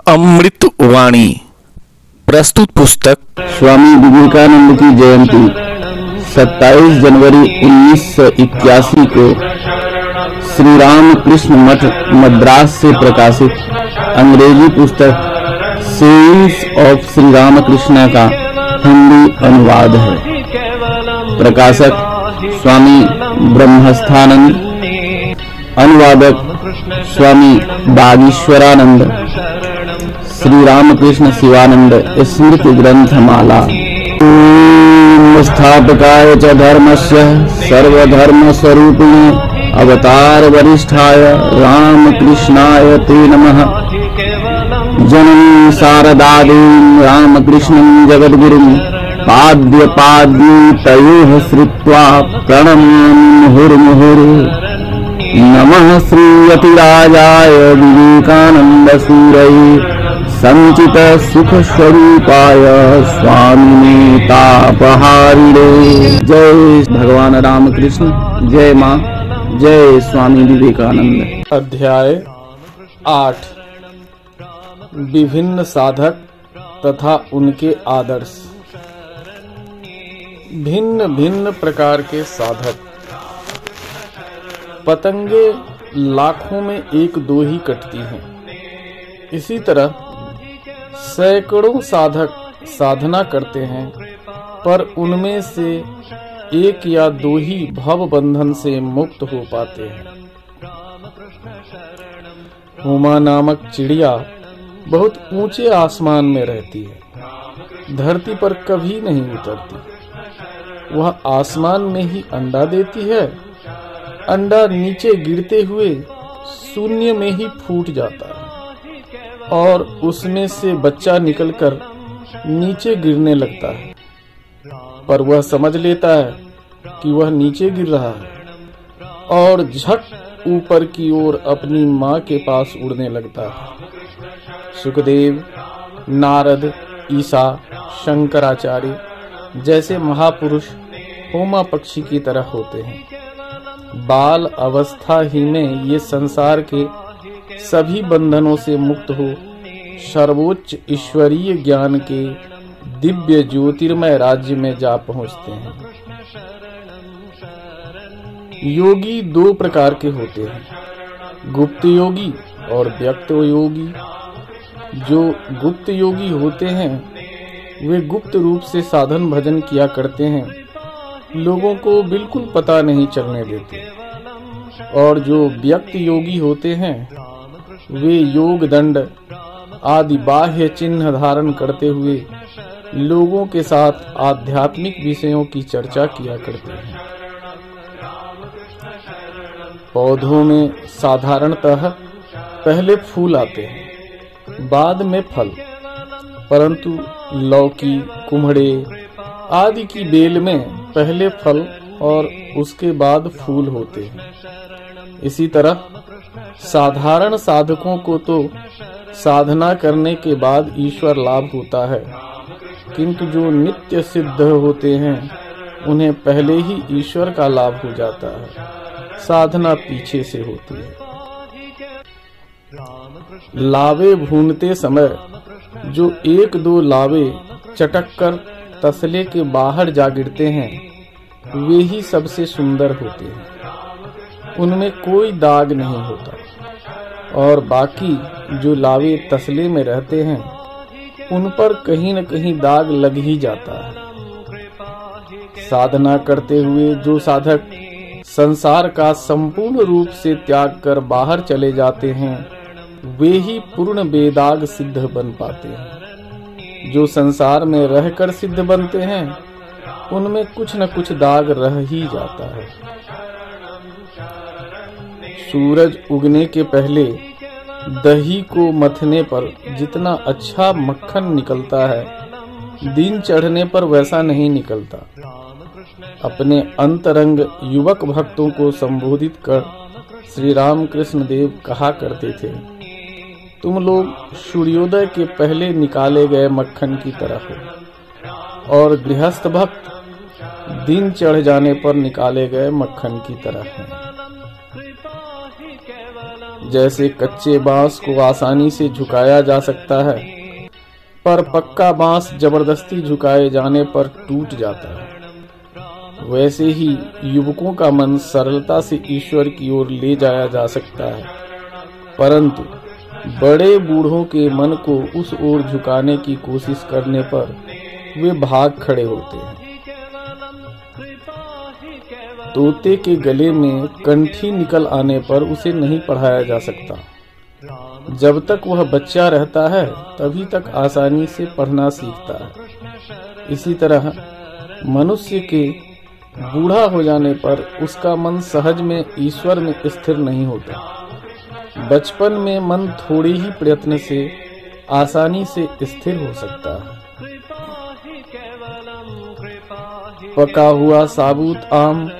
अमृत वाणी प्रस्तुत पुस्तक स्वामी विवेकानंद की जयंती 27 जनवरी 1981 को श्री रामकृष्ण मठ मद्रास से प्रकाशित अंग्रेजी पुस्तक सेइंग्स ऑफ श्री रामकृष्ण का हिंदी अनुवाद है। प्रकाशक स्वामी ब्रह्मस्थानंद, अनुवादक स्वामी बागीश्वरानंद, श्री रामकृष्ण शिवानंद स्मृति ग्रंथमाला। स्थापकाय च धर्मस्य सर्वधर्म स्वरूपिणे अवतार वरिष्ठाय रामकृष्णाय ते नमः। जननी शारदादेवीं रामकृष्णं जगद्गुरुं पाद्य तयोः श्रुत्वा प्रणमामि मुहुर्मुहुः। नमः श्रीयतिराजाय विवेकानंद सूरये संचित सुख स्वरूपाय स्वामिने तापहारिणे। जय भगवान रामकृष्ण, जय माँ, जय स्वामी विवेकानंद। अध्याय 8 विभिन्न साधक तथा उनके आदर्श। भिन्न भिन्न प्रकार के साधक। पतंगे लाखों में एक दो ही कटती हैं। इसी तरह सैकड़ों साधक साधना करते हैं, पर उनमें से एक या दो ही भव बंधन से मुक्त हो पाते हैं। हुमा नामक चिड़िया बहुत ऊंचे आसमान में रहती है, धरती पर कभी नहीं उतरती। वह आसमान में ही अंडा देती है। अंडा नीचे गिरते हुए शून्य में ही फूट जाता है और उसमें से बच्चा निकलकर नीचे गिरने लगता है, पर वह समझ लेता है कि वह नीचे गिर रहा है और झट ऊपर की ओर अपनी माँ के पास उड़ने लगता है। सुखदेव, नारद, ईसा, शंकराचार्य जैसे महापुरुष होमा पक्षी की तरह होते हैं। बाल अवस्था ही में ये संसार के सभी बंधनों से मुक्त हो सर्वोच्च ईश्वरीय ज्ञान के दिव्य ज्योतिर्मय राज्य में जा पहुंचते हैं। योगी दो प्रकार के होते हैं, गुप्त योगी और व्यक्त योगी। जो गुप्त योगी होते हैं वे गुप्त रूप से साधन भजन किया करते हैं, लोगों को बिल्कुल पता नहीं चलने देते। और जो व्यक्त योगी होते हैं वे योग दंड आदि बाह्य चिन्ह धारण करते हुए लोगों के साथ आध्यात्मिक विषयों की चर्चा किया करते हैं। पौधों में साधारणतः पहले फूल आते हैं, बाद में फल, परंतु लौकी, कुम्हड़े आदि की बेल में पहले फल और उसके बाद फूल होते हैं। इसी तरह साधारण साधकों को तो साधना करने के बाद ईश्वर लाभ होता है, किंतु जो नित्य सिद्ध होते हैं उन्हें पहले ही ईश्वर का लाभ हो जाता है, साधना पीछे से होती है। लावे भूनते समय जो एक दो लावे चटक कर तसले के बाहर जा गिरते हैं वे ही सबसे सुंदर होते हैं। उनमें कोई दाग नहीं होता और बाकी जो लावे तसले में रहते हैं उन पर कहीं न कहीं दाग लग ही जाता है। साधना करते हुए जो साधक संसार का संपूर्ण रूप से त्याग कर बाहर चले जाते हैं वे ही पूर्ण बेदाग सिद्ध बन पाते हैं। जो संसार में रहकर सिद्ध बनते हैं उनमें कुछ न कुछ दाग रह ही जाता है। सूरज उगने के पहले दही को मथने पर जितना अच्छा मक्खन निकलता है, दिन चढ़ने पर वैसा नहीं निकलता। अपने अंतरंग युवक भक्तों को संबोधित कर श्री रामकृष्ण देव कहा करते थे, तुम लोग सूर्योदय के पहले निकाले गए मक्खन की तरह हो और गृहस्थ भक्त दिन चढ़ जाने पर निकाले गए मक्खन की तरह हैं। जैसे कच्चे बांस को आसानी से झुकाया जा सकता है, पर पक्का बांस जबरदस्ती झुकाए जाने पर टूट जाता है, वैसे ही युवकों का मन सरलता से ईश्वर की ओर ले जाया जा सकता है, परंतु बड़े बूढ़ों के मन को उस ओर झुकाने की कोशिश करने पर वे भाग खड़े होते हैं। तोते के गले में कंठी निकल आने पर उसे नहीं पढ़ाया जा सकता। जब तक वह बच्चा रहता है तभी तक आसानी से पढ़ना सीखता है। इसी तरह मनुष्य के बूढ़ा हो जाने पर उसका मन सहज में ईश्वर में स्थिर नहीं होता। बचपन में मन थोड़े ही प्रयत्न से आसानी से स्थिर हो सकता है। पका हुआ साबुत आम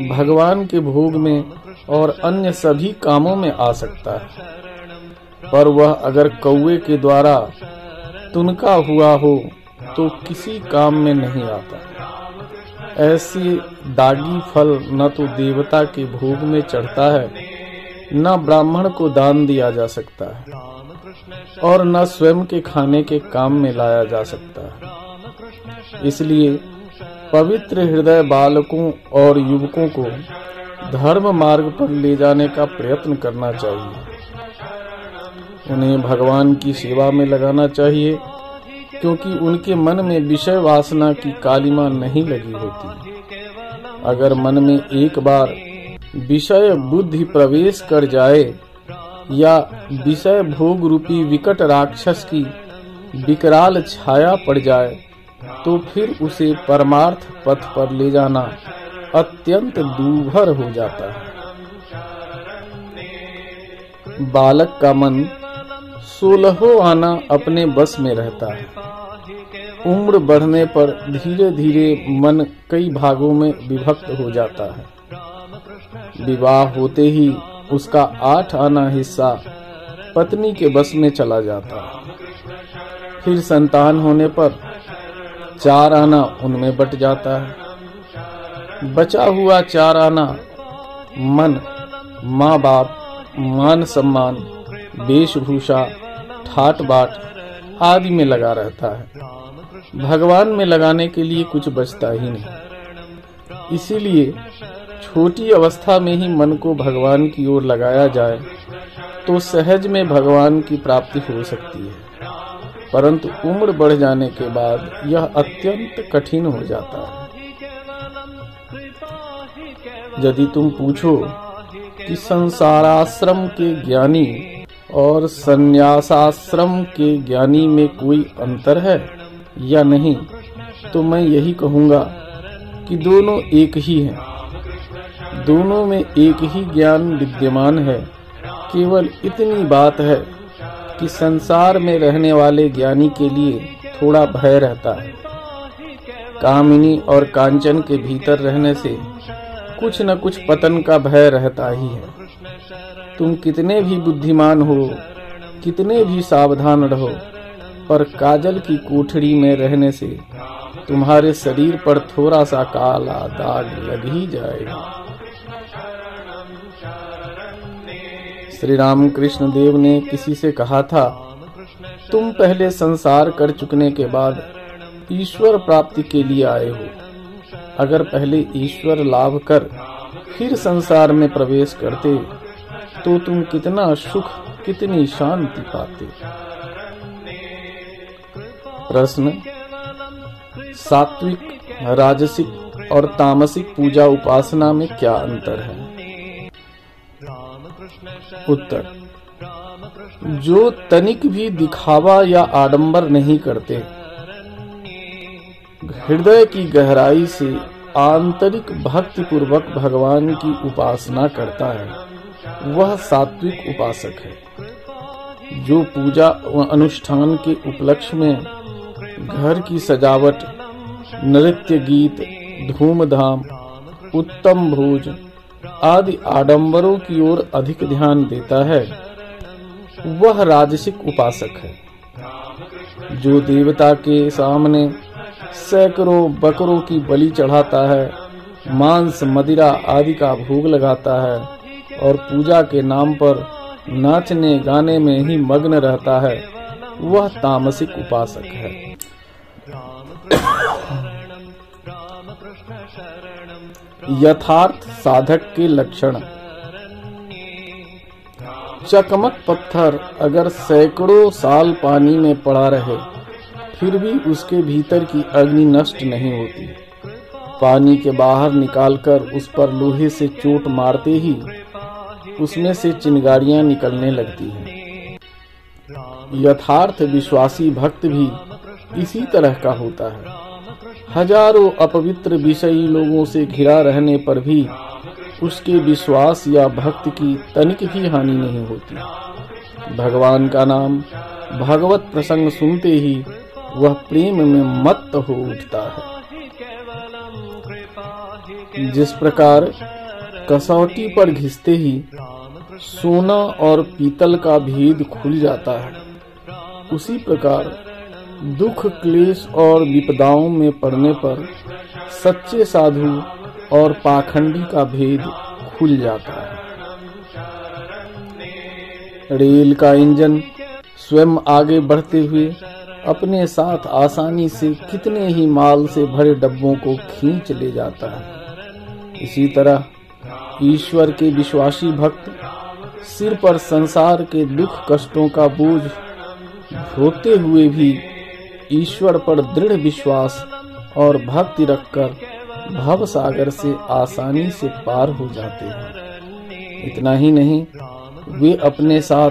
भगवान के भोग में और अन्य सभी कामों में आ सकता है, पर वह अगर कौवे के द्वारा तुनका हुआ हो तो किसी काम में नहीं आता। ऐसे दागी फल न तो देवता के भोग में चढ़ता है, न ब्राह्मण को दान दिया जा सकता है, और न स्वयं के खाने के काम में लाया जा सकता है। इसलिए पवित्र हृदय बालकों और युवकों को धर्म मार्ग पर ले जाने का प्रयत्न करना चाहिए। उन्हें भगवान की सेवा में लगाना चाहिए, क्योंकि उनके मन में विषय वासना की कालिमा नहीं लगी होती। अगर मन में एक बार विषय बुद्धि प्रवेश कर जाए या विषय भोग रूपी विकट राक्षस की विकराल छाया पड़ जाए, तो फिर उसे परमार्थ पथ पर ले जाना अत्यंत दूभर हो जाता है। बालक का मन 16 आना अपने बस में रहता है। उम्र बढ़ने पर धीरे धीरे मन कई भागों में विभक्त हो जाता है। विवाह होते ही उसका 8 आना हिस्सा पत्नी के बस में चला जाता है। फिर संतान होने पर 4 आना उनमें बट जाता है। बचा हुआ 4 आना मन माँ बाप, मान सम्मान, वेशभूषा, ठाट बाट आदि में लगा रहता है। भगवान में लगाने के लिए कुछ बचता ही नहीं। इसीलिए छोटी अवस्था में ही मन को भगवान की ओर लगाया जाए तो सहज में भगवान की प्राप्ति हो सकती है, परंतु उम्र बढ़ जाने के बाद यह अत्यंत कठिन हो जाता है। यदि तुम पूछो कि संसाराश्रम के ज्ञानी और संन्यासाश्रम के ज्ञानी में कोई अंतर है या नहीं, तो मैं यही कहूँगा कि दोनों एक ही हैं। दोनों में एक ही ज्ञान विद्यमान है। केवल इतनी बात है कि संसार में रहने वाले ज्ञानी के लिए थोड़ा भय रहता है। कामिनी और कांचन के भीतर रहने से कुछ न कुछ पतन का भय रहता ही है। तुम कितने भी बुद्धिमान हो, कितने भी सावधान रहो, पर काजल की कोठरी में रहने से तुम्हारे शरीर पर थोड़ा सा काला दाग लग ही जाएगा। श्री रामकृष्ण देव ने किसी से कहा था, तुम पहले संसार कर चुकने के बाद ईश्वर प्राप्ति के लिए आए हो। अगर पहले ईश्वर लाभ कर फिर संसार में प्रवेश करते तो तुम कितना सुख, कितनी शांति पाते। प्रश्न, सात्विक, राजसिक और तामसिक पूजा उपासना में क्या अंतर है? उत्तर, जो तनिक भी दिखावा या आडंबर नहीं करते, हृदय की गहराई से आंतरिक भक्ति पूर्वक भगवान की उपासना करता है, वह सात्विक उपासक है। जो पूजा अनुष्ठान के उपलक्ष्य में घर की सजावट, नृत्य गीत, धूमधाम, उत्तम भोज आदि आडंबरों की ओर अधिक ध्यान देता है, वह राजसिक उपासक है। जो देवता के सामने सैकड़ों बकरों की बलि चढ़ाता है, मांस, मदिरा आदि का भोग लगाता है और पूजा के नाम पर नाचने गाने में ही मग्न रहता है, वह तामसिक उपासक है। यथार्थ साधक के लक्षण। चकमक पत्थर अगर सैकड़ों साल पानी में पड़ा रहे, फिर भी उसके भीतर की अग्नि नष्ट नहीं होती। पानी के बाहर निकालकर उस पर लोहे से चोट मारते ही उसमें से चिंगारियां निकलने लगती हैं। यथार्थ विश्वासी भक्त भी इसी तरह का होता है। हजारों अपवित्र विषयी लोगों से घिरा रहने पर भी उसके विश्वास या भक्ति की तनिक भी हानि नहीं होती। भगवान का नाम, भगवत प्रसंग सुनते ही वह प्रेम में मत्त हो उठता है। जिस प्रकार कसौटी पर घिसते ही सोना और पीतल का भेद खुल जाता है, उसी प्रकार दुख, क्लेश और विपदाओं में पड़ने पर सच्चे साधु और पाखंडी का भेद खुल जाता है। रेल का इंजन स्वयं आगे बढ़ते हुए अपने साथ आसानी से कितने ही माल से भरे डब्बों को खींच ले जाता है, इसी तरह ईश्वर के विश्वासी भक्त सिर पर संसार के दुख कष्टों का बोझ ढोते हुए भी ईश्वर पर दृढ़ विश्वास और भक्ति रखकर भव सागर से आसानी से पार हो जाते हैं। इतना ही नहीं, वे अपने साथ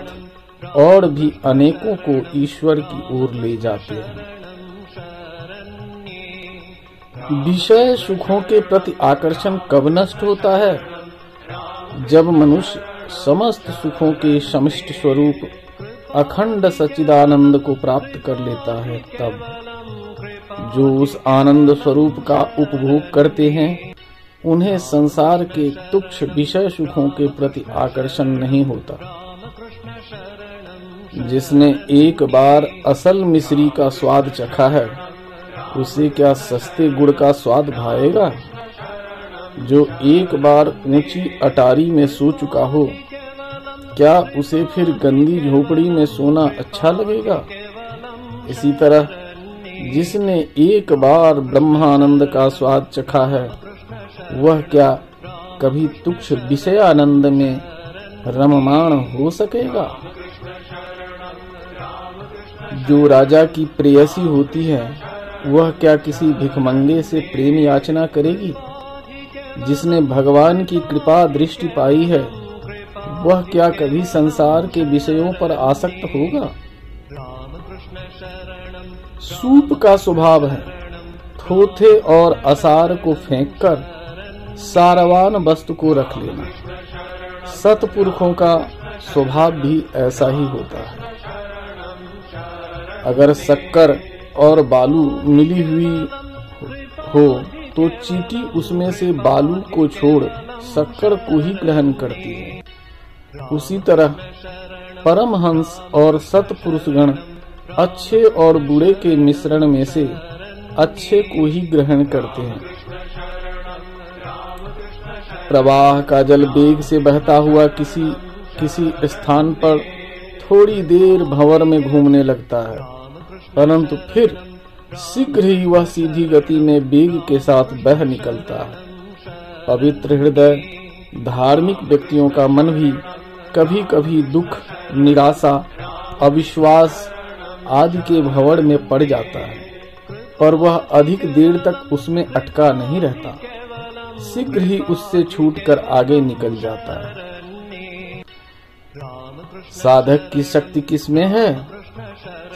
और भी अनेकों को ईश्वर की ओर ले जाते हैं। विषय सुखों के प्रति आकर्षण कब नष्ट होता है? जब मनुष्य समस्त सुखों के समिष्ट स्वरूप अखंड सच्चिदानंद को प्राप्त कर लेता है, तब जो उस आनंद स्वरूप का उपभोग करते हैं, उन्हें संसार के तुच्छ विषय सुखों के प्रति आकर्षण नहीं होता। जिसने एक बार असल मिश्री का स्वाद चखा है, उसे क्या सस्ते गुड़ का स्वाद भाएगा? जो एक बार ऊंची अटारी में सो चुका हो, क्या उसे फिर गंदी झोपड़ी में सोना अच्छा लगेगा? इसी तरह जिसने एक बार ब्रह्मानंद का स्वाद चखा है, वह क्या कभी तुच्छ विषयानंद में रममाण हो सकेगा? जो राजा की प्रेयसी होती है, वह क्या किसी भिखमंगे से प्रेम याचना करेगी? जिसने भगवान की कृपा दृष्टि पाई है, वह क्या कभी संसार के विषयों पर आसक्त होगा? सूप का स्वभाव है थोथे और असार को फेंककर सारवान वस्तु को रख लेना। सतपुरुषों का स्वभाव भी ऐसा ही होता है। अगर शक्कर और बालू मिली हुई हो तो चींटी उसमें से बालू को छोड़ शक्कर को ही ग्रहण करती है। उसी तरह परमहंस और सतपुरुषगण अच्छे और बुरे के मिश्रण में से अच्छे को ही ग्रहण करते हैं। प्रवाह का जल वेग से बहता हुआ किसी स्थान पर थोड़ी देर भंवर में घूमने लगता है, परंतु फिर शीघ्र ही वह सीधी गति में वेग के साथ बह निकलता है। पवित्र हृदय धार्मिक व्यक्तियों का मन भी कभी कभी दुख, निराशा, अविश्वास आदि के भंवर में पड़ जाता है, पर वह अधिक देर तक उसमें अटका नहीं रहता, शीघ्र ही उससे छूटकर आगे निकल जाता है। साधक की शक्ति किसमें है?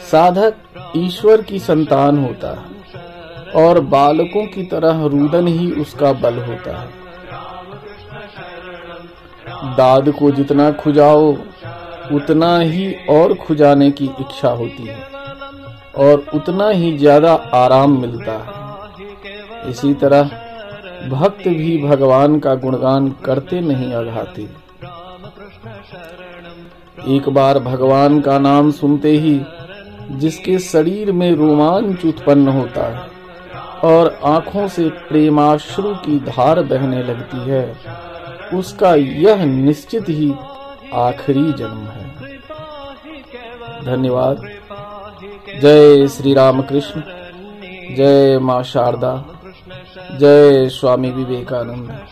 साधक ईश्वर की संतान होता है और बालकों की तरह रुदन ही उसका बल होता है। दाद को जितना खुजाओ उतना ही और खुजाने की इच्छा होती है और उतना ही ज्यादा आराम मिलता है। इसी तरह भक्त भी भगवान का गुणगान करते नहीं अघाते। एक बार भगवान का नाम सुनते ही जिसके शरीर में रोमांच उत्पन्न होता है और आंखों से प्रेमाश्रु की धार बहने लगती है, उसका यह निश्चित ही आखिरी जन्म है। धन्यवाद। जय श्री रामकृष्ण, जय मां शारदा, जय स्वामी विवेकानंद।